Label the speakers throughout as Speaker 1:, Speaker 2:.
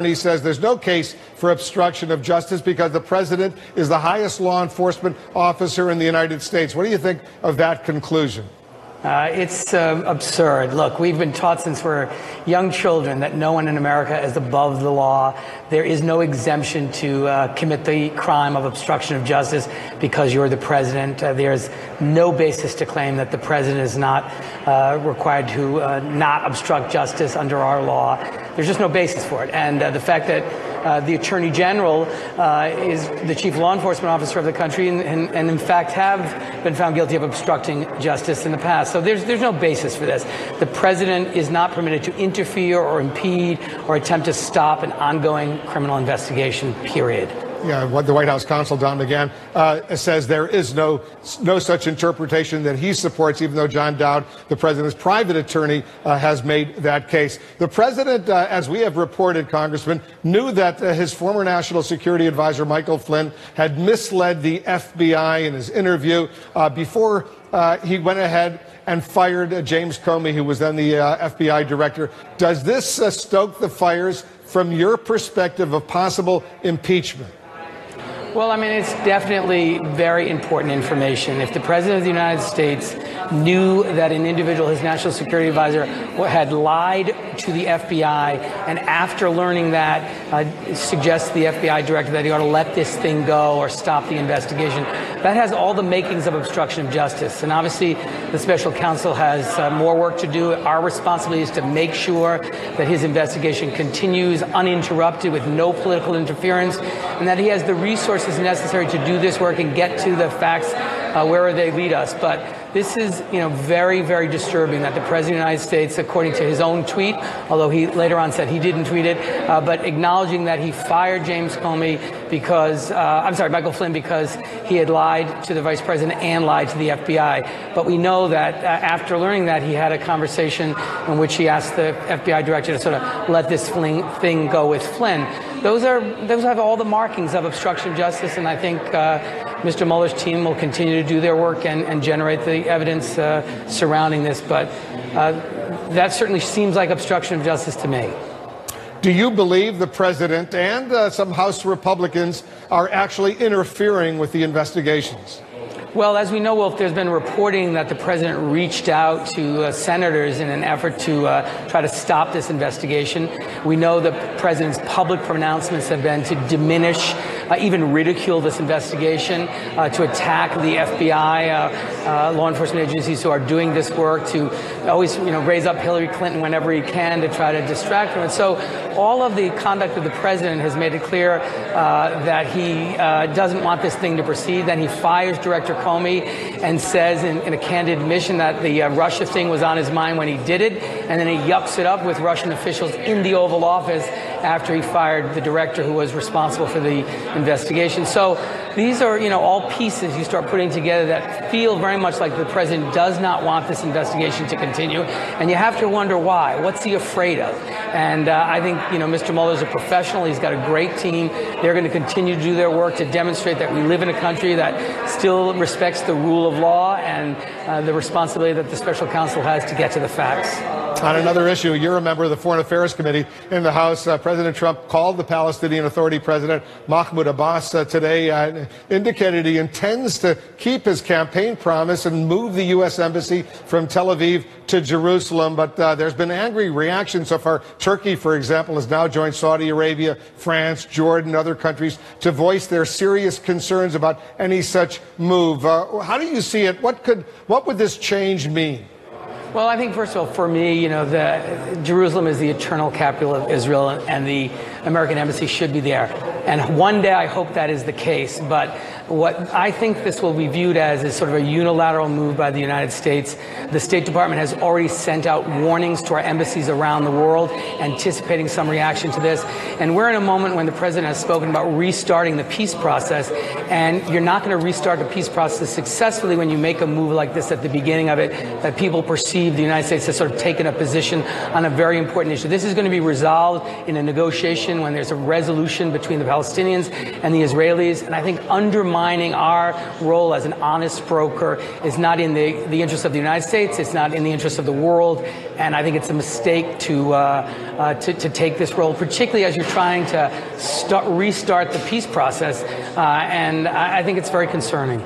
Speaker 1: He says there's no case for obstruction of justice because the president is the highest law enforcement officer in the United States. What do you think of that conclusion?
Speaker 2: It's absurd. Look, we've been taught since we're young children that no one in America is above the law. There is no exemption to commit the crime of obstruction of justice because you're the president. There's no basis to claim that the president is not required to not obstruct justice under our law. There's just no basis for it. And the fact that the Attorney General is the chief law enforcement officer of the country and in fact have been found guilty of obstructing justice in the past. So there's no basis for this. The president is not permitted to interfere or impede or attempt to stop an ongoing criminal investigation, period.
Speaker 1: Yeah, what the White House counsel, Don McGahn, says there is no such interpretation that he supports, even though John Dowd, the president's private attorney, has made that case. The president, as we have reported, Congressman, knew that his former national security advisor, Michael Flynn, had misled the FBI in his interview before he went ahead and fired James Comey, who was then the FBI director. Does this stoke the fires from your perspective of possible impeachment?
Speaker 2: Well, I mean, it's definitely very important information. If the President of the United States knew that an individual, his national security advisor, had lied to the FBI, and after learning that, suggests to the FBI director that he ought to let this thing go or stop the investigation, that has all the makings of obstruction of justice. And obviously, the special counsel has more work to do. Our responsibility is to make sure that his investigation continues uninterrupted with no political interference, and that he has the resources necessary to do this work and get to the facts wherever they lead us. But this is, very, very disturbing that the President of the United States, according to his own tweet, although he later on said he didn't tweet it, but acknowledging that he fired James Comey because, Michael Flynn, because he had lied to the Vice President and lied to the FBI. But we know that after learning that, he had a conversation in which he asked the FBI director to sort of let this thing go with Flynn. Those have all the markings of obstruction of justice, and I think Mr. Mueller's team will continue to do their work and generate the evidence surrounding this. But that certainly seems like obstruction of justice to me.
Speaker 1: Do you believe the president and some House Republicans are actually interfering with the investigations?
Speaker 2: Well, as we know, Wolf, there's been reporting that the president reached out to senators in an effort to try to stop this investigation. We know the president's public pronouncements have been to diminish, even ridicule this investigation, to attack the FBI, law enforcement agencies who are doing this work, to always, raise up Hillary Clinton whenever he can to try to distract her. And so all of the conduct of the president has made it clear that he doesn't want this thing to proceed. Then he fires Director Comey and says in a candid admission that the Russia thing was on his mind when he did it, and then he yucks it up with Russian officials in the Oval Office after he fired the director who was responsible for the investigation. So these are, all pieces you start putting together that feel very much like the president does not want this investigation to continue, and you have to wonder why. What's he afraid of? And I think, Mr. Mueller is a professional. He's got a great team. They're going to continue to do their work to demonstrate that we live in a country that still respects the rule of law and the responsibility that the special counsel has to get to the facts.
Speaker 1: On another issue, you're a member of the Foreign Affairs Committee in the House. President Trump called the Palestinian Authority President Mahmoud Abbas today, indicated he intends to keep his campaign promise and move the U.S. Embassy from Tel Aviv to Jerusalem. But there's been angry reaction so far. Turkey, for example, has now joined Saudi Arabia, France, Jordan, other countries to voice their serious concerns about any such move. How do you see it? What would this change mean?
Speaker 2: Well, I think, first of all, for me, Jerusalem is the eternal capital of Israel, and the American embassy should be there. And one day I hope that is the case. But what I think this will be viewed as is sort of a unilateral move by the United States. The State Department has already sent out warnings to our embassies around the world, anticipating some reaction to this. And we're in a moment when the president has spoken about restarting the peace process. And you're not going to restart the peace process successfully when you make a move like this at the beginning of it, that people perceive the United States has sort of taken a position on a very important issue. This is going to be resolved in a negotiation when there's a resolution between the Palestinians and the Israelis. And I think undermining our role as an honest broker is not in the interest of the United States. It's not in the interest of the world. And I think it's a mistake to take this role, particularly as you're trying to restart the peace process. And I think it's very concerning.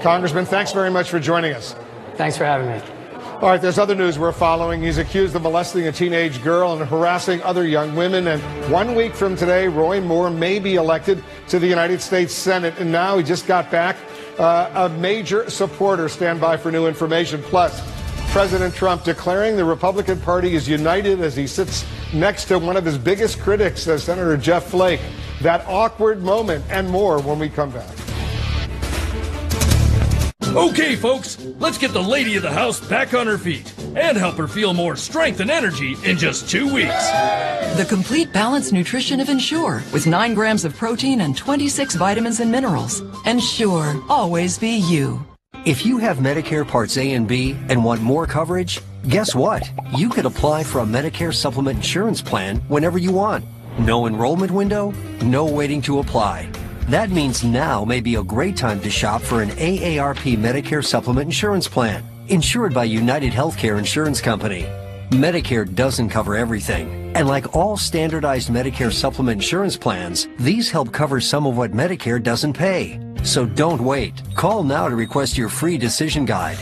Speaker 1: Congressman, thanks very much for joining us.
Speaker 2: Thanks for having me.
Speaker 1: All right, there's other news we're following. He's accused of molesting a teenage girl and harassing other young women. And 1 week from today, Roy Moore may be elected to the United States Senate. And now he just got back a major supporter. Stand by for new information. Plus, President Trump declaring the Republican Party is united as he sits next to one of his biggest critics, Senator Jeff Flake. That awkward moment and more when we come back.
Speaker 3: Okay, folks, let's get the lady of the house back on her feet and help her feel more strength and energy in just 2 weeks.
Speaker 4: The complete balanced nutrition of Ensure with 9 grams of protein and 26 vitamins and minerals. Ensure, always be you.
Speaker 5: If you have Medicare Parts A and B and want more coverage, guess what? You could apply for a Medicare Supplement Insurance Plan whenever you want. No enrollment window, no waiting to apply. That means now may be a great time to shop for an AARP Medicare Supplement Insurance Plan, insured by United Healthcare Insurance Company. Medicare doesn't cover everything, and like all standardized Medicare Supplement Insurance plans, these help cover some of what Medicare doesn't pay. So don't wait. Call now to request your free decision guide.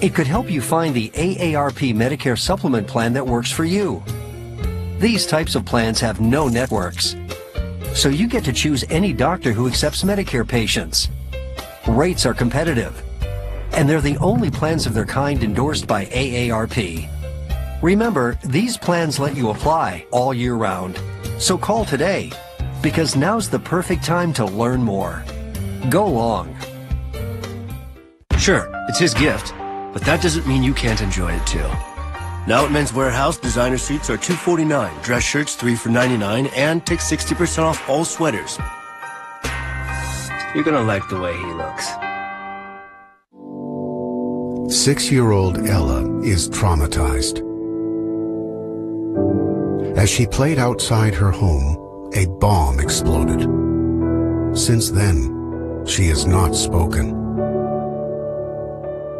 Speaker 5: It could help you find the AARP Medicare Supplement plan that works for you. These types of plans have no networks, so you get to choose any doctor who accepts Medicare patients. Rates are competitive, and they're the only plans of their kind endorsed by AARP. Remember, these plans let you apply all year round. So call today, because now's the perfect time to learn more. Go long.
Speaker 6: Sure, it's his gift, but that doesn't mean you can't enjoy it too. Now at Men's Warehouse, designer suits are $249, dress shirts $3 for $99, and take 60% off all sweaters. You're gonna like the way he looks.
Speaker 7: 6-year-old Ella is traumatized. As she played outside her home, a bomb exploded. Since then, she has not spoken.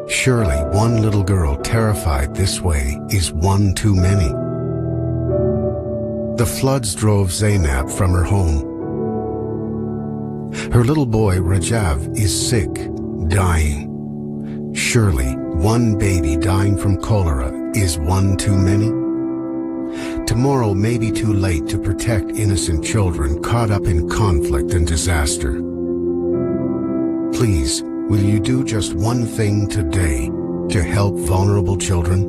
Speaker 7: Surely one little girl terrified this way is one too many. The floods drove Zainab from her home. Her little boy Rajav is sick, dying. Surely one baby dying from cholera is one too many. Tomorrow may be too late to protect innocent children caught up in conflict and disaster. Please, will you do just one thing today to help vulnerable children?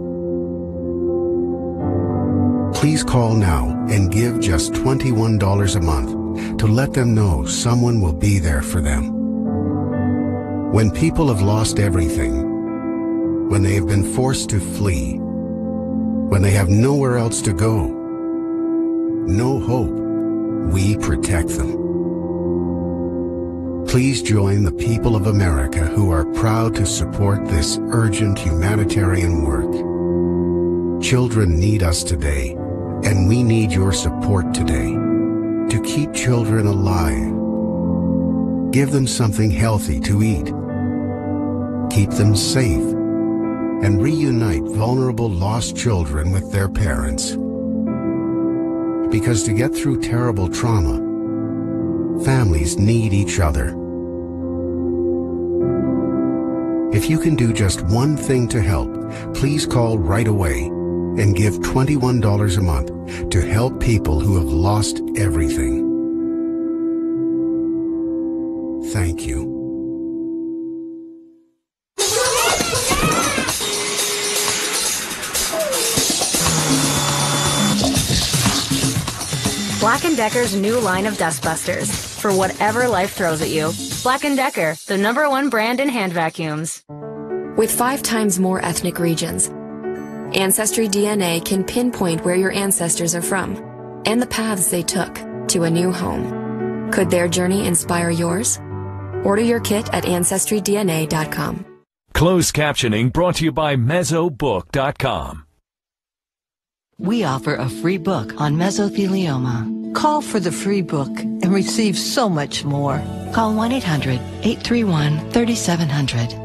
Speaker 7: Please call now and give just $21 a month to let them know someone will be there for them. When people have lost everything, when they have been forced to flee, when they have nowhere else to go, no hope, we protect them. Please join the people of America who are proud to support this urgent humanitarian work. Children need us today, and we need your support today to keep children alive. Give them something healthy to eat. Keep them safe, and reunite vulnerable lost children with their parents. Because to get through terrible trauma, families need each other. If you can do just one thing to help, please call right away and give $21 a month to help people who have lost everything. Thank you.
Speaker 8: Black & Decker's new line of dustbusters. For whatever life throws at you. Black & Decker, the #1 brand in hand vacuums.
Speaker 9: With 5 times more ethnic regions, Ancestry DNA can pinpoint where your ancestors are from and the paths they took to a new home. Could their journey inspire yours? Order your kit at AncestryDNA.com.
Speaker 10: Closed captioning brought to you by Mesobook.com.
Speaker 4: We offer a free book on mesothelioma. Call for the free book
Speaker 11: and receive so much more. Call 1-800-831-3700.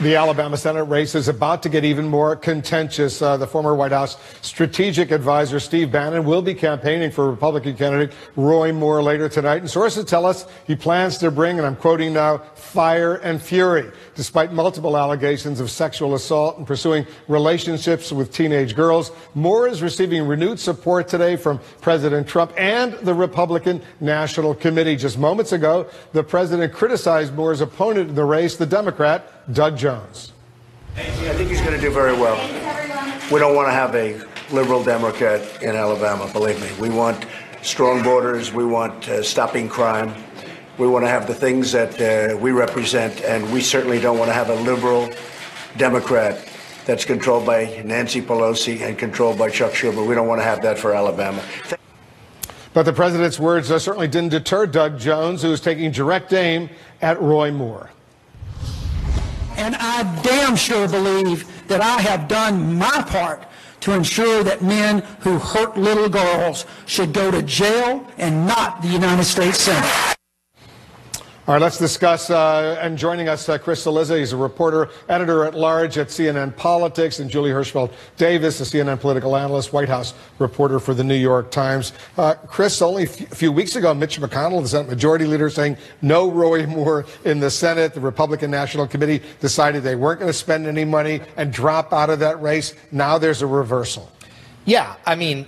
Speaker 1: The Alabama Senate race is about to get even more contentious. The former White House strategic advisor Steve Bannon will be campaigning for Republican candidate Roy Moore later tonight. And sources tell us he plans to bring, and I'm quoting now, fire and fury. Despite multiple allegations of sexual assault and pursuing relationships with teenage girls, Moore is receiving renewed support today from President Trump and the Republican National Committee. Just moments ago, the president criticized Moore's opponent in the race, the Democrat, Doug Jones.
Speaker 12: I think he's going to do very well. We don't want to have a liberal Democrat in Alabama, believe me. We want strong borders. We want stopping crime. We want to have the things that we represent, and we certainly don't want to have a liberal Democrat that's controlled by Nancy Pelosi and controlled by Chuck Schumer. We don't want to have that for Alabama.
Speaker 1: But the president's words certainly didn't deter Doug Jones, who is taking direct aim at Roy Moore.
Speaker 13: And I damn sure believe that I have done my part to ensure that men who hurt little girls should go to jail and not the United States Senate.
Speaker 1: All right, let's discuss, and joining us, Chris Cillizza. He's a reporter, editor-at-large at CNN Politics, and Julie Hirschfeld-Davis, a CNN political analyst, White House reporter for the New York Times. Chris, only a few weeks ago, Mitch McConnell, the Senate Majority Leader, saying no Roy Moore in the Senate. The Republican National Committee decided they weren't going to spend any money and drop out of that race. Now there's a reversal.
Speaker 14: Yeah, I mean,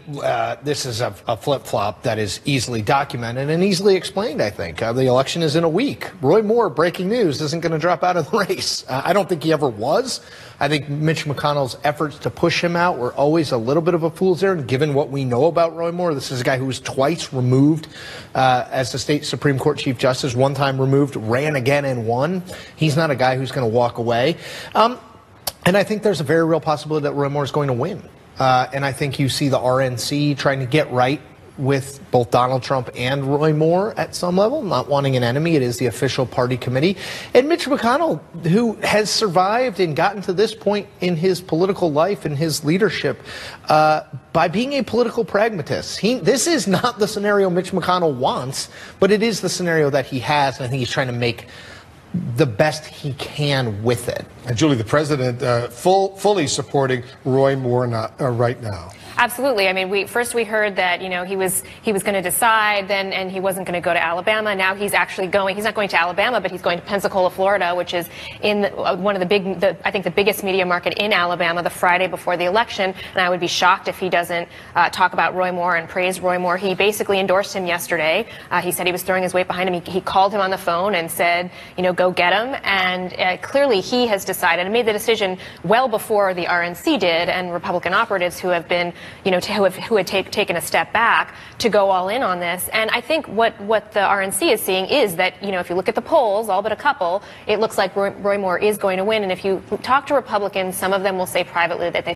Speaker 14: this is a flip-flop that is easily documented and easily explained, I think. The election is in a week. Roy Moore, breaking news, isn't going to drop out of the race. I don't think he ever was. I think Mitch McConnell's efforts to push him out were always a little bit of a fool's errand, given what we know about Roy Moore. This is a guy who was twice removed as the state Supreme Court Chief Justice, one time removed, ran again and won. He's not a guy who's going to walk away. And I think there's a very real possibility that Roy Moore is going to win. And I think you see the RNC trying to get right with both Donald Trump and Roy Moore at some level, not wanting an enemy. It is the official party committee. And Mitch McConnell, who has survived and gotten to this point in his political life and his leadership by being a political pragmatist. This is not the scenario Mitch McConnell wants, but it is the scenario that he has, and I think he's trying to make the best he can with it.
Speaker 1: And Julie, the president fully supporting Roy Moore right now.
Speaker 15: Absolutely. I mean, first we heard that, you know, he was going to decide then, and he wasn't going to go to Alabama. Now he's actually going. He's not going to Alabama, but he's going to Pensacola, Florida, which is in one of I think the biggest media market in Alabama, the Friday before the election. And I would be shocked if he doesn't talk about Roy Moore and praise Roy Moore. He basically endorsed him yesterday. He said he was throwing his weight behind him. He called him on the phone and said, you know, go get him. And clearly he has decided and made the decision well before the RNC did, and Republican operatives who have been, you know, who had taken a step back to go all in on this. And I think what the RNC is seeing is that, you know, if you look at the polls, all but a couple, it looks like Roy Moore is going to win. And if you talk to Republicans, some of them will say privately that they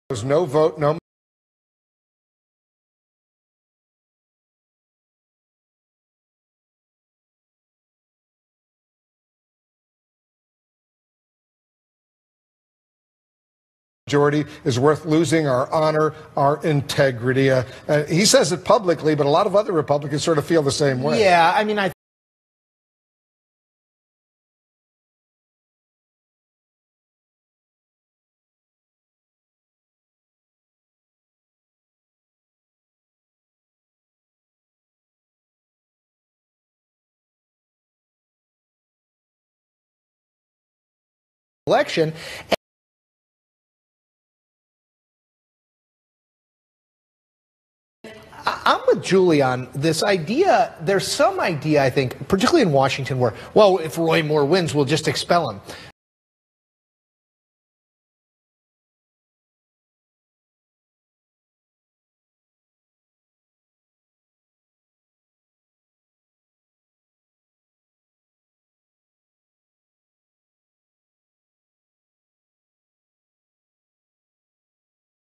Speaker 1: There's no vote, no. Majority is worth losing our honor, our integrity. He says it publicly, but a lot of other Republicans sort of feel the same way.
Speaker 14: Yeah, I mean, election. I'm with Julie on this idea. There's some idea, I think, particularly in Washington, where, well, if Roy Moore wins, we'll just expel him.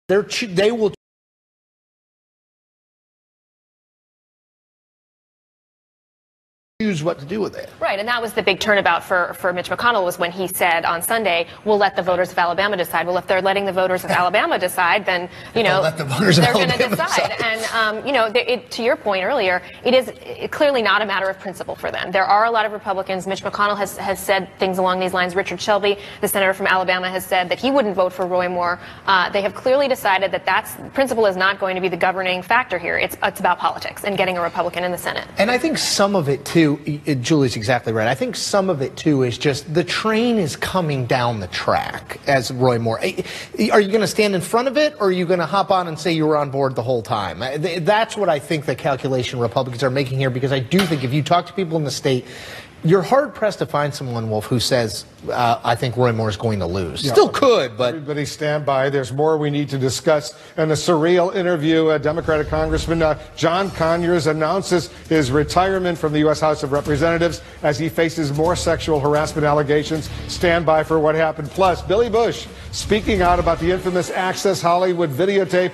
Speaker 14: They will choose what to do with it.
Speaker 15: Right, and that was the big turnabout for Mitch McConnell, was when he said on Sunday, we'll let the voters of Alabama decide. Well, if they're letting the voters of Alabama decide, then, they're going to decide. And, to your point earlier, it is clearly not a matter of principle for them. There are a lot of Republicans. Mitch McConnell has said things along these lines. Richard Shelby, the senator from Alabama, has said that he wouldn't vote for Roy Moore. They have clearly decided that principle is not going to be the governing factor here. It's about politics and getting a Republican in the Senate.
Speaker 14: And I think some of it, too, Julie's exactly right. I think some of it, too, is just the train is coming down the track as Roy Moore. Are you going to stand in front of it, or are you going to hop on and say you were on board the whole time? That's what I think the calculation Republicans are making here, because I do think if you talk to people in the state, you're hard-pressed to find someone, Wolf, who says, I think Roy Moore is going to lose.
Speaker 1: Yeah,
Speaker 14: Still could, but...
Speaker 1: Everybody stand by. There's more we need to discuss. In a surreal interview, Democratic Congressman John Conyers announces his retirement from the U.S. House of Representatives as he faces more sexual harassment allegations. Stand by for what happened. Plus, Billy Bush speaking out about the infamous Access Hollywood videotape,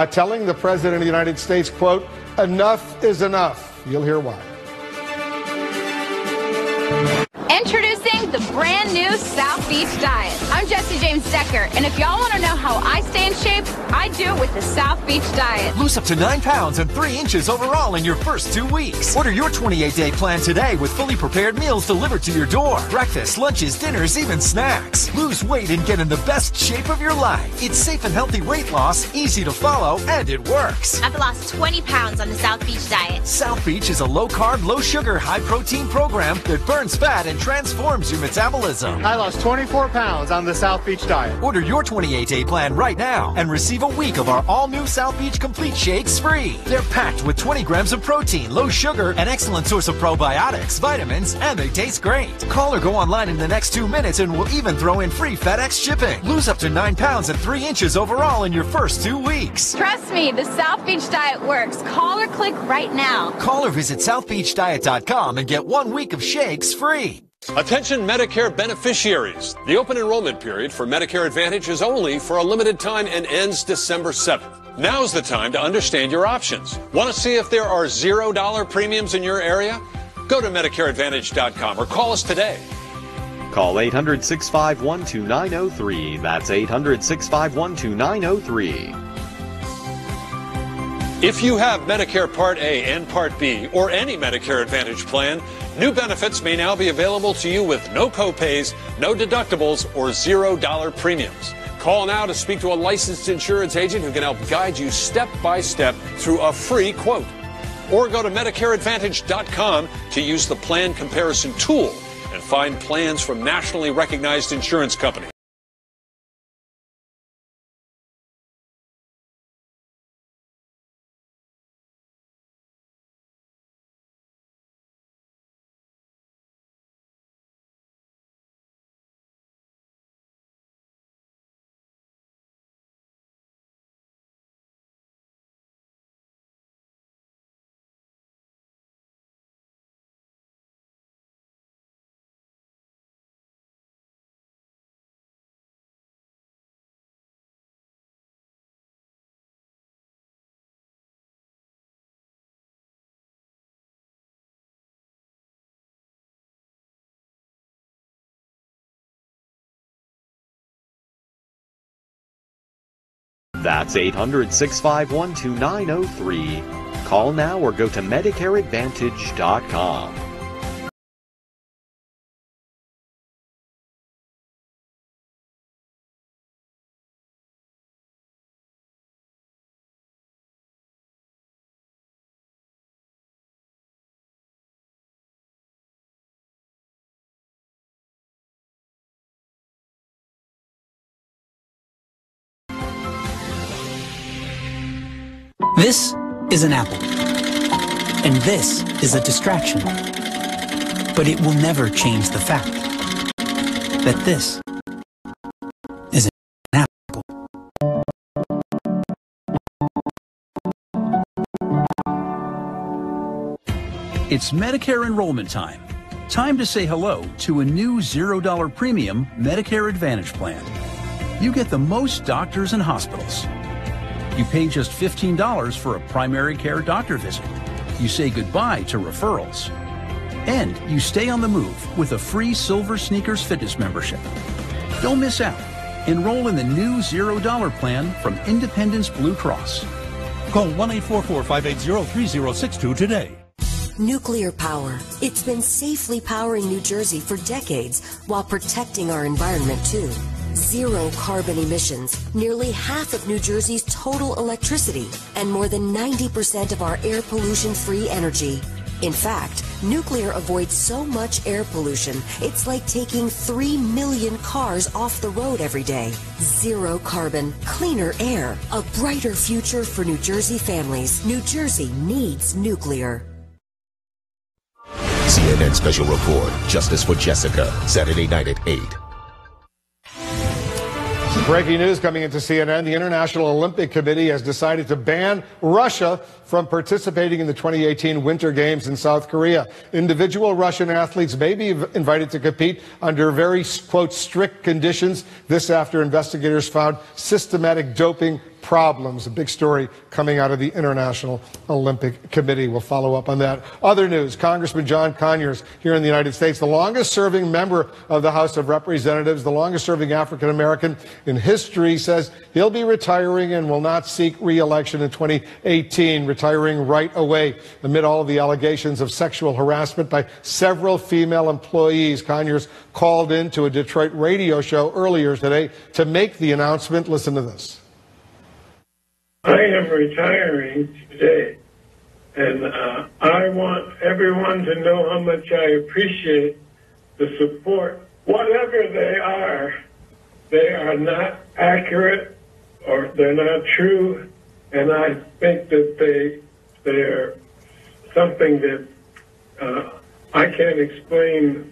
Speaker 1: telling the President of the United States, quote, enough is enough. You'll hear why.
Speaker 16: Introducing the brand new South Beach Diet. I'm Jesse James Decker, and if y'all want to know how I stay in shape, I do it with the South Beach Diet.
Speaker 17: Lose up to 9 pounds and 3 inches overall in your first 2 weeks. Order your 28-day plan today with fully prepared meals delivered to your door. Breakfast, lunches, dinners, even snacks. Lose weight and get in the best shape of your life. It's safe and healthy weight loss, easy to follow, and it works.
Speaker 18: I've lost 20 pounds on the South Beach Diet.
Speaker 17: South Beach is a low-carb, low-sugar, high-protein program that burns fat and transforms your metabolism.
Speaker 19: I lost 24 pounds on the South Beach Diet.
Speaker 17: Order your 28-day plan right now and receive a week of our all-new South Beach Complete Shakes free. They're packed with 20 grams of protein, low sugar, an excellent source of probiotics, vitamins, and they taste great. Call or go online in the next 2 minutes and we'll even throw in free FedEx shipping. Lose up to 9 pounds and 3 inches overall in your first 2 weeks.
Speaker 16: Trust me, the South Beach Diet works. Call or click right now.
Speaker 17: Call or visit southbeachdiet.com and get 1 week of shakes free.
Speaker 20: Attention Medicare beneficiaries. The open enrollment period for Medicare Advantage is only for a limited time and ends December 7th. Now's the time to understand your options. Want to see if there are $0 premiums in your area? Go to MedicareAdvantage.com or call us today.
Speaker 21: Call 800-651-2903. That's 800-651-2903.
Speaker 20: If you have Medicare Part A and Part B or any Medicare Advantage plan, new benefits may now be available to you with no copays, no deductibles, or $0 premiums. Call now to speak to a licensed insurance agent who can help guide you step by step through a free quote. Or go to MedicareAdvantage.com to use the plan comparison tool and find plans from nationally recognized insurance companies.
Speaker 21: That's 800-651-2903. Call now or go to MedicareAdvantage.com.
Speaker 22: This is an apple, and this is a distraction, but it will never change the fact that this is an apple.
Speaker 23: It's Medicare enrollment time. Time to say hello to a new $0 premium Medicare Advantage plan. You get the most doctors and hospitals, You pay just $15 for a primary care doctor visit. You say goodbye to referrals. And you stay on the move with a free Silver Sneakers Fitness membership. Don't miss out. Enroll in the new $0 plan from Independence Blue Cross.
Speaker 2: Call 1-844-580-3062 today.
Speaker 3: Nuclear power. It's been safely powering New Jersey for decades while protecting our environment too. Zero carbon emissions, nearly half of New Jersey's total electricity, and more than 90% of our air pollution-free energy. In fact, nuclear avoids so much air pollution, it's like taking 3 million cars off the road every day. Zero carbon, cleaner air, a brighter future for New Jersey families. New Jersey needs nuclear.
Speaker 5: CNN Special Report, Justice for Jessica, Saturday night at 8.
Speaker 1: Breaking news coming into CNN. The International Olympic Committee has decided to ban Russia from participating in the 2018 Winter Games in South Korea. Individual Russian athletes may be invited to compete under very, quote, strict conditions. This after investigators found systematic doping problems. A big story coming out of the International Olympic Committee. We'll follow up on that. Other news, Congressman John Conyers here in the United States, the longest serving member of the House of Representatives, the longest serving African American in history, says he'll be retiring and will not seek re-election in 2018, retiring right away amid all of the allegations of sexual harassment by several female employees. Conyers called into a Detroit radio show earlier today to make the announcement. Listen to this.
Speaker 24: I am retiring today, and I want everyone to know how much I appreciate the support. Whatever they are not accurate or they're not true, and I think that they are something that I can't explain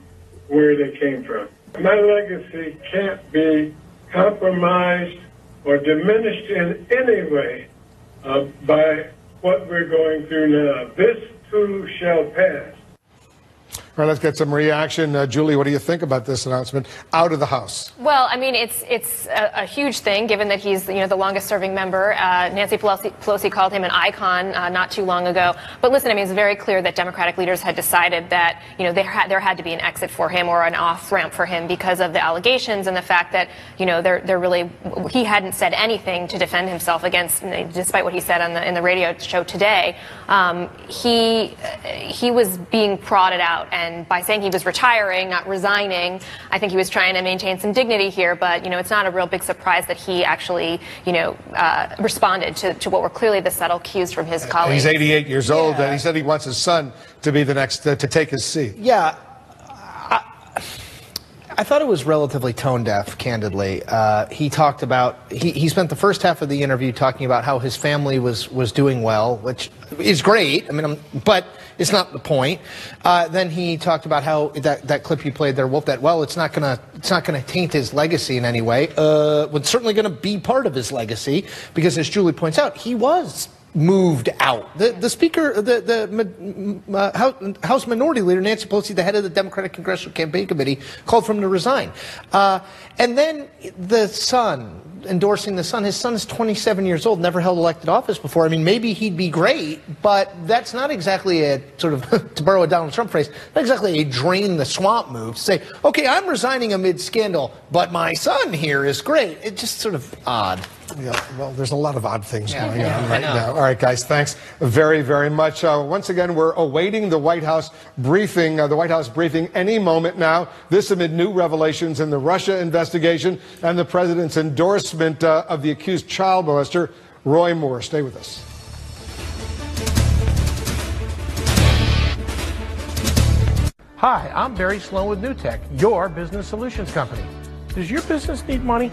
Speaker 24: where they came from. My legacy can't be compromised or diminished in any way by what we're going through now. This too shall pass.
Speaker 1: All right, let's get some reaction. Julie, what do you think about this announcement out of the House?
Speaker 15: Well, I mean, it's a huge thing, given that he's the longest serving member. Nancy Pelosi called him an icon not too long ago. But listen, I mean, it's very clear that Democratic leaders had decided that there had to be an exit for him or an off ramp for him because of the allegations and the fact that he hadn't said anything to defend himself against, despite what he said in the radio show today. He was being prodded out. And by saying he was retiring, not resigning, I think he was trying to maintain some dignity here. But, it's not a real big surprise that he actually, responded to what were clearly the subtle cues from his colleagues.
Speaker 1: He's 88 years old, and he said he wants his son to be the next to take his seat.
Speaker 14: Yeah. I thought it was relatively tone deaf, candidly. He talked about, he spent the first half of the interview talking about how his family was doing well, which is great. I mean, but it's not the point. Then he talked about how that clip you played there, it's not gonna taint his legacy in any way. It's certainly gonna be part of his legacy because, as Julie points out, he was moved out. The speaker, House Minority Leader Nancy Pelosi, the head of the Democratic Congressional Campaign Committee, called for him to resign. And then the son, endorsing the son. His son is 27 years old, never held elected office before. I mean, maybe he'd be great, but that's not exactly a sort of, to borrow a Donald Trump phrase, not exactly a drain the swamp move to say, okay, I'm resigning amid scandal, but my son here is great. It's just sort of odd.
Speaker 1: Yeah, well, there's a lot of odd things going on right now. All right, guys, thanks very, very much. Once again, we're awaiting the White House briefing, any moment now. This amid new revelations in the Russia investigation and the president's endorsement of the accused child molester, Roy Moore. Stay with us.
Speaker 25: Hi, I'm Barry Sloan with NewTek, your business solutions company. Does your business need money?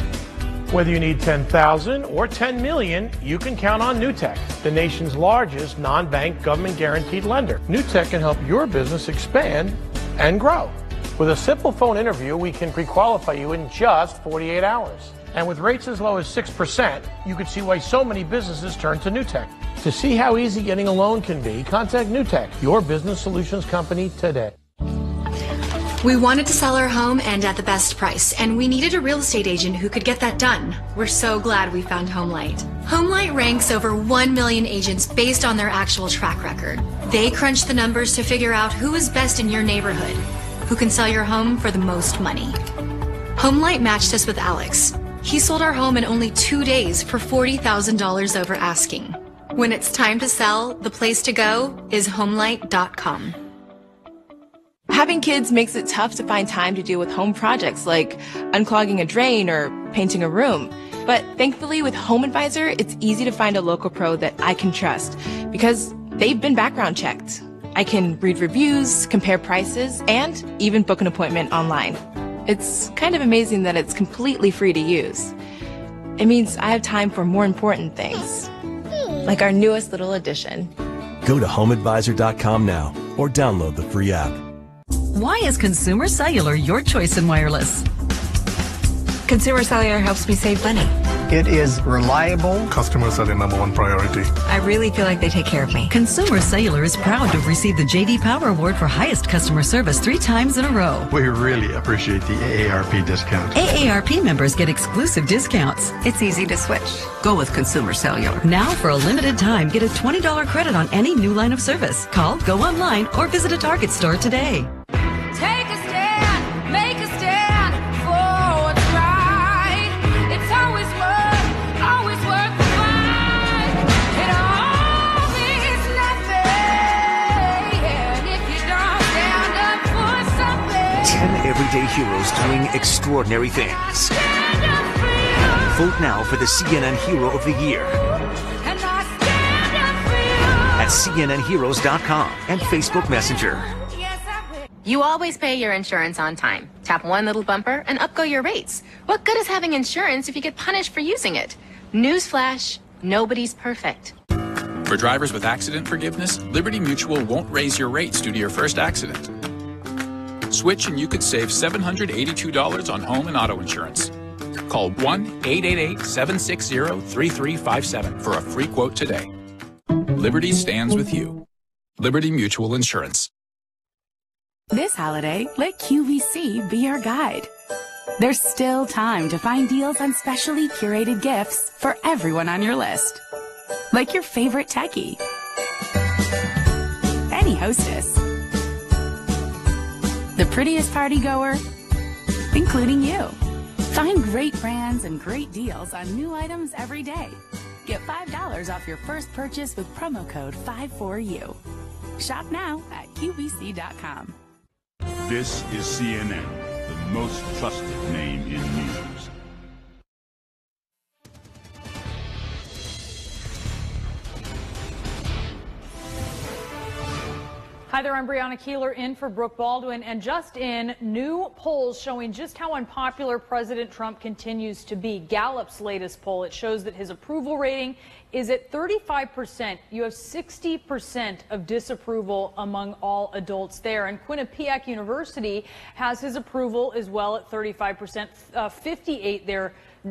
Speaker 25: Whether you need $10,000 or $10 million, you can count on NewTek, the nation's largest non-bank government-guaranteed lender. NewTek can help your business expand and grow. With a simple phone interview, we can pre-qualify you in just 48 hours. And with rates as low as 6%, you can see why so many businesses turn to NewTek. To see how easy getting a loan can be, contact NewTek, your business solutions company, today.
Speaker 2: We wanted to sell our home and at the best price, and we needed a real estate agent who could get that done. We're so glad we found HomeLight. HomeLight ranks over 1 million agents based on their actual track record. They crunch the numbers to figure out who is best in your neighborhood, who can sell your home for the most money. HomeLight matched us with Alex. He sold our home in only 2 days for $40,000 over asking. When it's time to sell, the place to go is HomeLight.com.
Speaker 6: Having kids makes it tough to find time to deal with home projects like unclogging a drain or painting a room. But thankfully with Home Advisor, it's easy to find a local pro that I can trust because they've been background checked. I can read reviews, compare prices, and even book an appointment online. It's kind of amazing that it's completely free to use. It means I have time for more important things, like our newest little addition.
Speaker 7: Go to HomeAdvisor.com now or download the free app.
Speaker 8: Why is Consumer Cellular your choice in wireless?
Speaker 9: Consumer Cellular helps me save money.
Speaker 26: It is reliable. Customers are the #1 priority.
Speaker 9: I really feel like they take care of me.
Speaker 8: Consumer Cellular is proud to have received the J.D. Power Award for highest customer service 3 times in a row.
Speaker 26: We really appreciate the AARP discount.
Speaker 8: AARP members get exclusive discounts.
Speaker 9: It's easy to switch.
Speaker 8: Go with Consumer Cellular. Now, for a limited time, get a $20 credit on any new line of service. Call, go online, or visit a Target store today.
Speaker 27: Take a stand, make a stand for what's right. It's always worth the fight. It all means nothing if you don't stand up for something.
Speaker 28: 10 everyday heroes doing extraordinary things. Vote now for the CNN Hero of the Year at CNNHeroes.com and Facebook Messenger.
Speaker 16: You always pay your insurance on time. Tap one little bumper and up go your rates. What good is having insurance if you get punished for using it? Newsflash, nobody's perfect.
Speaker 29: For drivers with accident forgiveness, Liberty Mutual won't raise your rates due to your first accident. Switch and you could save $782 on home and auto insurance. Call 1-888-760-3357 for a free quote today. Liberty stands with you. Liberty Mutual Insurance.
Speaker 30: This holiday, let QVC be your guide. There's still time to find deals on specially curated gifts for everyone on your list. Like your favorite techie, any hostess, the prettiest party goer, including you. Find great brands and great deals on new items every day. Get $5 off your first purchase with promo code 54U. Shop now at QVC.com.
Speaker 31: This is CNN, the most trusted name in news.
Speaker 32: Hi there, I'm Brianna Keeler in for Brooke Baldwin, and just in, new polls showing just how unpopular President Trump continues to be. Gallup's latest poll, it shows that his approval rating is at 35%. You have 60% of disapproval among all adults there. And Quinnipiac University has his approval as well at 35%,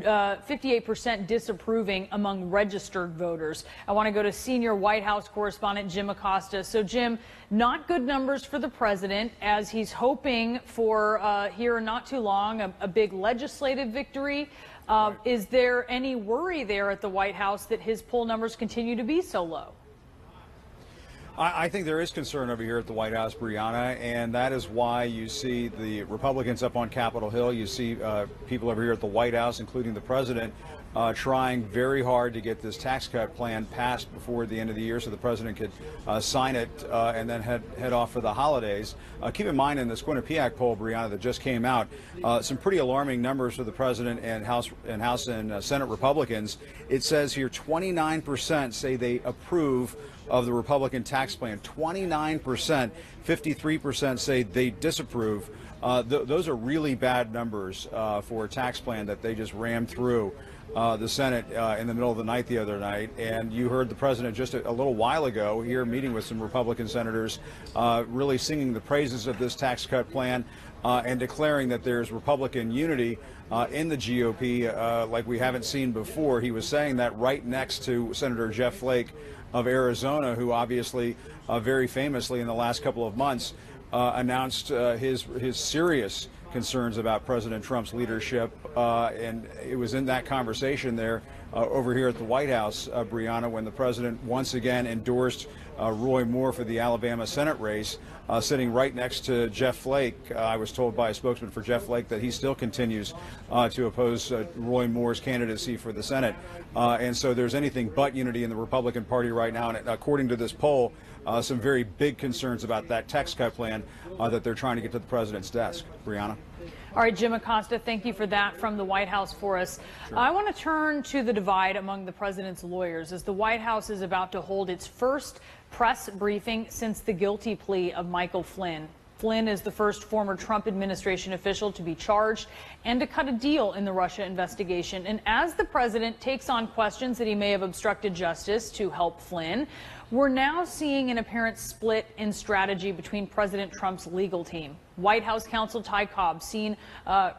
Speaker 32: 58% disapproving among registered voters. I want to go to senior White House correspondent Jim Acosta. So, Jim, not good numbers for the president as he's hoping for here not too long a big legislative victory. Is there any worry there at the White House that his poll numbers continue to be so low?
Speaker 33: I think there is concern over here at the White House, Brianna, and that is why you see the Republicans up on Capitol Hill. You see people over here at the White House, including the president, trying very hard to get this tax cut plan passed before the end of the year so the president could sign it and then head off for the holidays. Keep in mind in this Quinnipiac poll, Brianna, that just came out, some pretty alarming numbers for the president and House and Senate Republicans. It says here 29% say they approve of the Republican tax plan. 29%, 53% say they disapprove. Those are really bad numbers for a tax plan that they just rammed through the Senate in the middle of the night the other night. And you heard the president just a little while ago here meeting with some Republican senators, really singing the praises of this tax cut plan and declaring that there's Republican unity in the GOP like we haven't seen before. He was saying that right next to Senator Jeff Flake of Arizona, who obviously very famously in the last couple of months announced his serious concerns about President Trump's leadership, and it was in that conversation there over here at the White House, Brianna, when the president once again endorsed Roy Moore for the Alabama Senate race, sitting right next to Jeff Flake. I was told by a spokesman for Jeff Flake that he still continues to oppose Roy Moore's candidacy for the Senate. And so there's anything but unity in the Republican Party right now. And according to this poll, some very big concerns about that tax cut plan that they're trying to get to the president's desk. Brianna?
Speaker 32: All right, Jim Acosta, thank you for that from the White House for us. Sure. I want to turn to the divide among the president's lawyers as the White House is about to hold its first press briefing since the guilty plea of Michael Flynn. Flynn is the first former Trump administration official to be charged and to cut a deal in the Russia investigation. And as the president takes on questions that he may have obstructed justice to help Flynn, we're now seeing an apparent split in strategy between President Trump's legal team. White House counsel Ty Cobb, seen on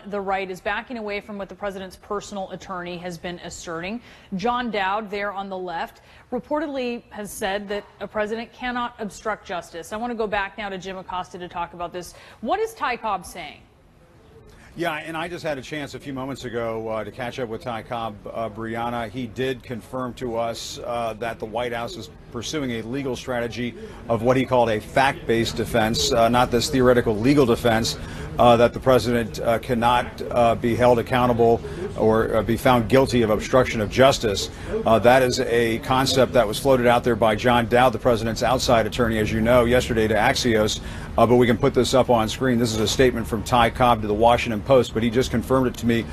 Speaker 32: the right, is backing away from what the president's personal attorney has been asserting. John Dowd, there on the left, reportedly has said that a president cannot obstruct justice. I want to go back now to Jim Acosta to talk about this. What is Ty Cobb saying?
Speaker 33: Yeah, and I just had a chance a few moments ago to catch up with Ty Cobb, Brianna. He did confirm to us that the White House is pursuing a legal strategy of what he called a fact-based defense, not this theoretical legal defense that the president cannot be held accountable or be found guilty of obstruction of justice. That is a concept that was floated out there by John Dowd, the president's outside attorney, as you know, yesterday to Axios. But we can put this up on screen. This is a statement from Ty Cobb to the Washington Post, but he just confirmed it to me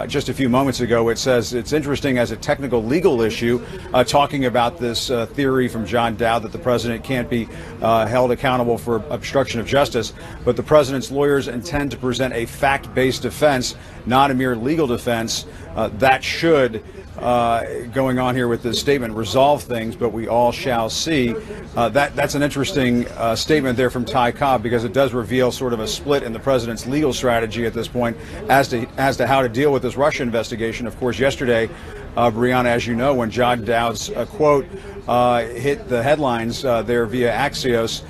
Speaker 33: just a few moments ago. It says it's interesting as a technical legal issue, talking about this theory from John Dowd that the president can't be held accountable for obstruction of justice, but the president's lawyers intend to present a fact-based defense, not a mere legal defense. That should, going on here with this statement, resolve things, but we all shall see. That's an interesting statement there from Ty Cobb, because it does reveal sort of a split in the president's legal strategy at this point as to how to deal with this Russia investigation. Of course, yesterday, Brianna, as you know, when John Dowd's quote hit the headlines there via Axios,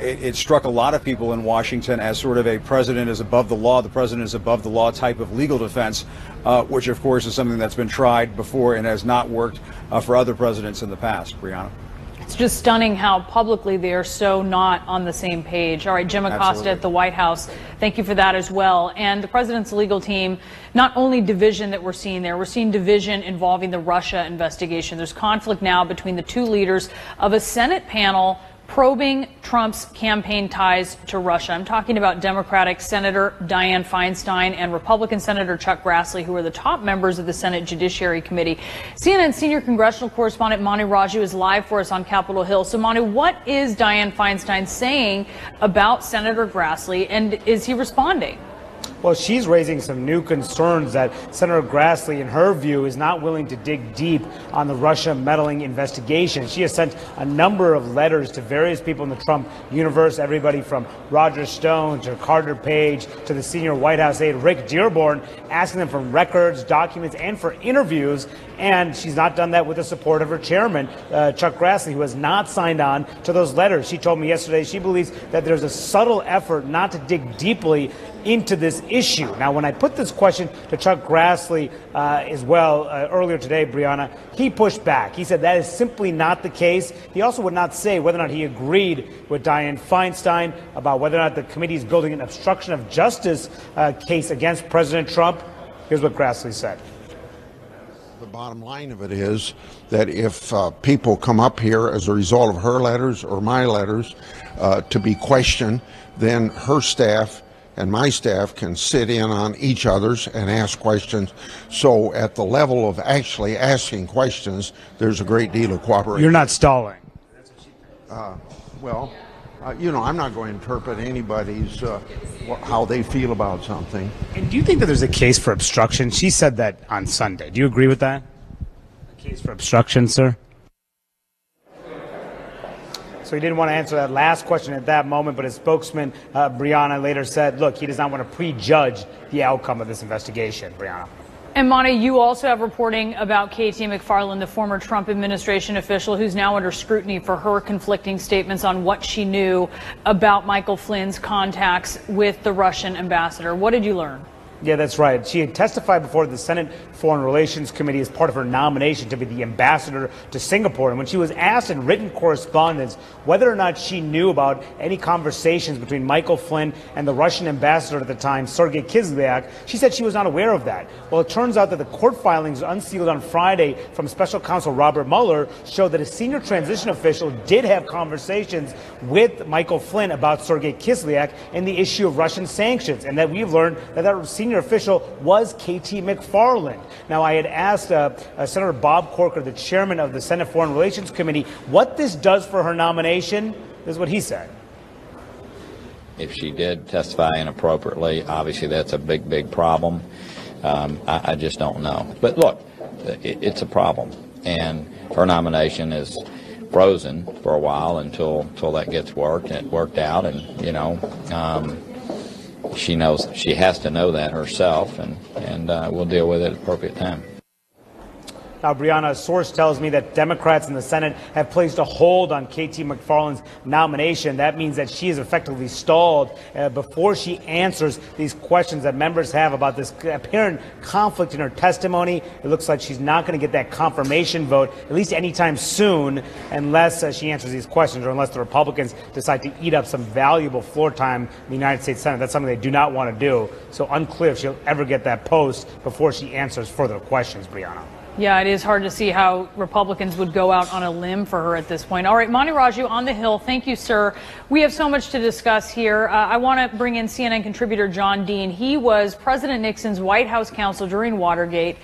Speaker 33: it struck a lot of people in Washington as sort of a president is above the law, the president is above the law type of legal defense, which, of course, is something that's been tried before and has not worked for other presidents in the past. Brianna?
Speaker 32: It's just stunning how publicly they are so not on the same page. All right, Jim Acosta
Speaker 33: Absolutely.
Speaker 32: At the White House, thank you for that as well. And the president's legal team, not only division that we're seeing there, we're seeing division involving the Russia investigation. There's conflict now between the two leaders of a Senate panel probing Trump's campaign ties to Russia. I'm talking about Democratic Senator Dianne Feinstein and Republican Senator Chuck Grassley, who are the top members of the Senate Judiciary Committee. CNN senior congressional correspondent Manu Raju is live for us on Capitol Hill. So, Manu, what is Dianne Feinstein saying about Senator Grassley, and is he responding?
Speaker 3: Well, she's raising some new concerns that Senator Grassley, in her view, is not willing to dig deep on the Russia meddling investigation. She has sent a number of letters to various people in the Trump universe, everybody from Roger Stone to Carter Page to the senior White House aide Rick Dearborn, asking them for records, documents, and for interviews. And she's not done that with the support of her chairman, Chuck Grassley, who has not signed on to those letters. She told me yesterday she believes that there's a subtle effort not to dig deeply into this issue. Now, when I put this question to Chuck Grassley as well earlier today, Brianna, he pushed back. He said that is simply not the case. He also would not say whether or not he agreed with Dianne Feinstein about whether or not the committee is building an obstruction of justice case against President Trump. Here's what Grassley said.
Speaker 4: The bottom line of it is that if people come up here as a result of her letters or my letters to be questioned, then her staff and my staff can sit in on each other's and ask questions. So at the level of actually asking questions, there's a great deal of cooperation.
Speaker 3: You're not stalling.
Speaker 4: Well, you know, I'm not going to interpret anybody's how they feel about something.
Speaker 3: And do you think that there's a case for obstruction? She said that on Sunday. Do you agree with that? A case for obstruction, sir? So he didn't want to answer that last question at that moment, but his spokesman, Brianna, later said, look, he does not want to prejudge the outcome of this investigation, Brianna.
Speaker 32: And Monty, you also have reporting about K.T. McFarland, the former Trump administration official who's now under scrutiny for her conflicting statements on what she knew about Michael Flynn's contacts with the Russian ambassador. What did you learn?
Speaker 3: Yeah, that's right. She had testified before the Senate Foreign Relations Committee as part of her nomination to be the ambassador to Singapore. And when she was asked in written correspondence whether or not she knew about any conversations between Michael Flynn and the Russian ambassador at the time, Sergei Kislyak, she said she was not aware of that. Well, it turns out that the court filings unsealed on Friday from Special Counsel Robert Mueller showed that a senior transition official did have conversations with Michael Flynn about Sergei Kislyak and the issue of Russian sanctions, and that we've learned that that senior official was K.T. McFarland. Now, I had asked Senator Bob Corker, the chairman of the Senate Foreign Relations Committee, what this does for her nomination. This is what he said.
Speaker 5: If she did testify inappropriately, obviously that's a big, big problem. I just don't know. But look, it's a problem. And her nomination is frozen for a while until that gets worked out. And, you know, she knows, she has to know that herself, and we'll deal with it at the appropriate time.
Speaker 3: Now, Brianna, a source tells me that Democrats in the Senate have placed a hold on K.T. McFarland's nomination. That means that she is effectively stalled before she answers these questions that members have about this apparent conflict in her testimony. It looks like she's not going to get that confirmation vote, at least anytime soon, unless she answers these questions or unless the Republicans decide to eat up some valuable floor time in the United States Senate. That's something they do not want to do. So unclear if she'll ever get that post before she answers further questions, Brianna.
Speaker 32: Yeah, it is hard to see how Republicans would go out on a limb for her at this point. All right, Monty Raju on the Hill. Thank you, sir. We have so much to discuss here. I want to bring in CNN contributor John Dean. He was President Nixon's White House counsel during Watergate.